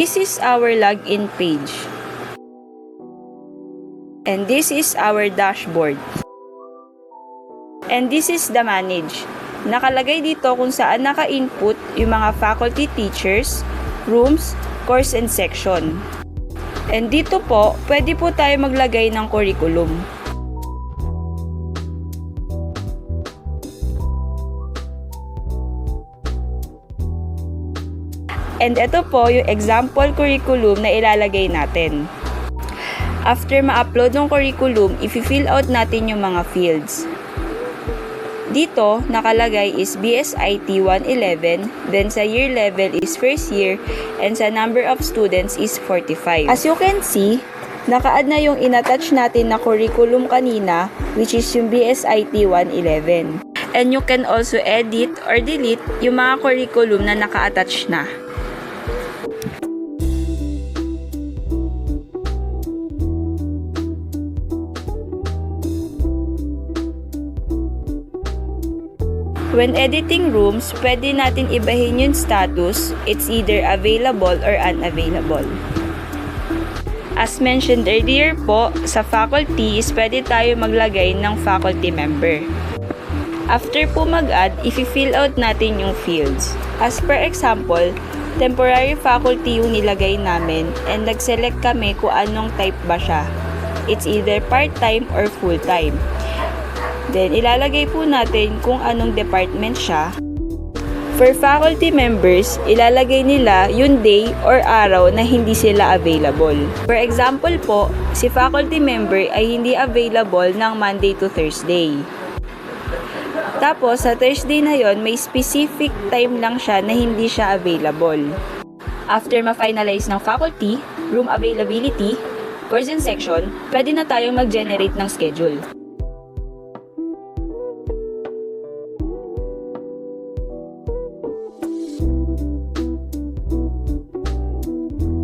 This is our login page. And this is our dashboard. And this is the manage. Nakalagay dito kung saan naka-input yung mga faculty, teachers, rooms, course, and section. And dito po, pwede po tayo maglagay ng curriculum. And ito po yung example curriculum na ilalagay natin. After ma-upload ng curriculum, i-fill out natin yung mga fields. Dito, nakalagay is BSIT 111, then sa year level is first year, and sa number of students is 45. As you can see, naka-add na yung in-attach natin na curriculum kanina, which is yung BSIT 111. And you can also edit or delete yung mga curriculum na naka-attach na. When editing rooms, pwede natin ibahin yung status, it's either available or unavailable. As mentioned earlier po, sa faculty is pwede tayo maglagay ng faculty member. After po mag-add, i-fill out natin yung fields. As per example, temporary faculty yung nilagay namin and nag-select kami kung anong type ba siya. It's either part-time or full-time. Then, ilalagay po natin kung anong department siya. For faculty members, ilalagay nila yung day or araw na hindi sila available. For example po, si faculty member ay hindi available ng Monday to Thursday. Tapos, sa Thursday na yon, may specific time lang siya na hindi siya available. After ma-finalize ng faculty, room availability, course and section, pwede na tayong mag-generate ng schedule.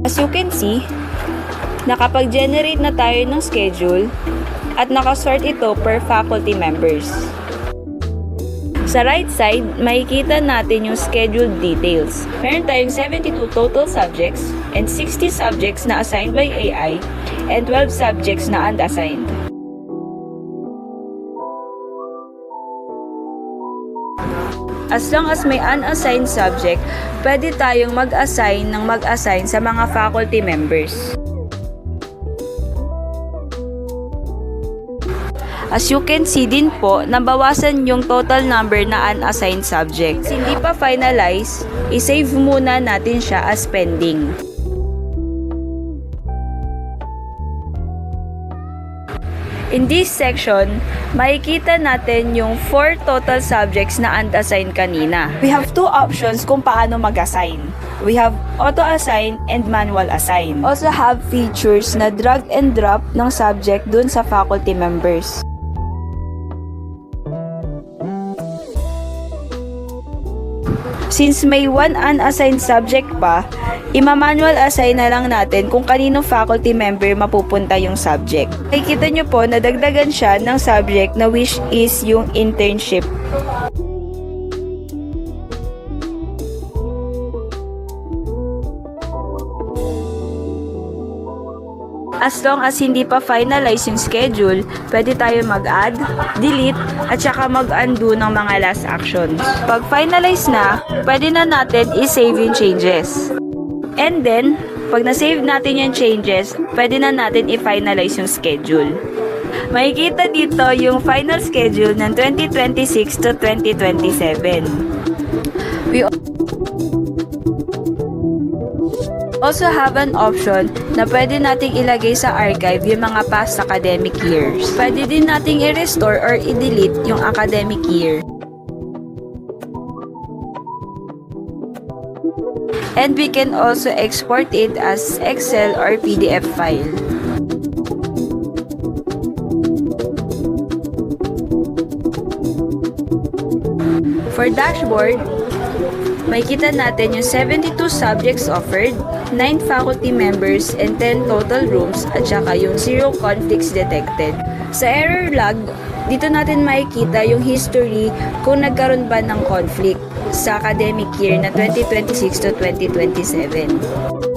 As you can see, nakapag-generate na tayo ng schedule at nakasort ito per faculty members. Sa right side, makikita natin yung scheduled details. Meron tayong 72 total subjects and 60 subjects na assigned by AI and 12 subjects na unassigned. As long as may unassigned subject, pwede tayong mag-assign ng mag-assign sa mga faculty members. As you can see din po, nabawasan yung total number na unassigned subjects. Hindi pa finalize, isave muna natin siya as pending. In this section, makikita natin yung 4 total subjects na unassigned kanina. We have 2 options kung paano mag-assign. We have auto-assign and manual assign. Also have features na drag and drop ng subject dun sa faculty members. Since may 1 unassigned subject pa, ima-manual assign na lang natin kung kanino faculty member mapupunta yung subject. Nakikita nyo po na dagdagan siya ng subject na which is yung internship. As long as hindi pa finalize yung schedule, pwede tayo mag-add, delete, at saka mag-undo ng mga last actions. Pag finalize na, pwede na natin i-save yung changes. And then, pag na-save natin yung changes, pwede na natin i-finalize yung schedule. Makikita dito yung final schedule ng 2026 to 2027. We also have an option na pwede nating ilagay sa archive yung mga past academic years. Pwede din nating i-restore or i-delete yung academic year. And we can also export it as Excel or PDF file. For dashboard, makikita natin yung 72 subjects offered, 9 faculty members, and 10 total rooms, at saka yung 0 conflicts detected. Sa error log, dito natin makikita yung history kung nagkaroon ba ng conflict sa academic year na 2026 to 2027.